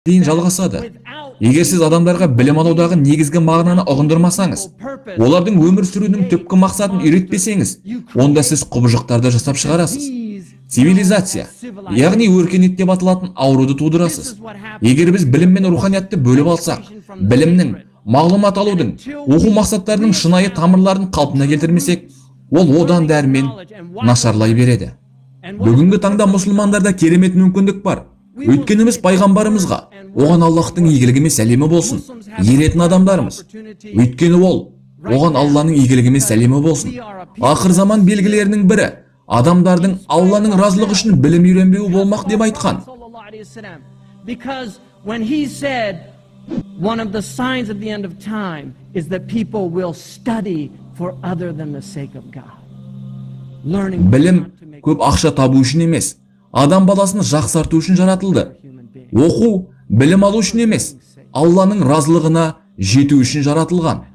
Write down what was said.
дейін жалғасады. Егер сіз адамдарға білім алудағы негізгі мағынаны ұғындырмасаңыз, олардың өмір сүруінің түпкі мақсатын үйретпесеңіз, онда сіз құбыжықтарды жасап шығарасыз. Цивилизация, яғни өркениет деп аталатын ауруды тудырасыз. Егер біз білім мен руханиятты бөліп алсақ, білімнің, мағлұмат алудың, оқу мақсаттарының шынайы тамырларын қалпына келтірмесек, ол одан дәрмен нашарлай береді. Бүгінгі таңда мұсылмандарда керемет мүмкіндік бар. Өйткені біз пайғамбарымызға, оған Аллахтың игілігі мен сәлемі болсын, еретін адамдармыз. Өйткені ол, оған Алланың игілігі мен сәлемі болсын. Ақыр заман белгілерінің бірі адамдардың Алланың разылығы үшін білім үйренбеуі болмақ деп айтқан. One of the signs of the end of time is that people will study for other than the sake of God. Білім көп ақша табу үшін емес, адам баласын жақсарту үшін жаратылды. Оқу білім алу үшін емес, Алланың разылығына жету үшін жаратылған.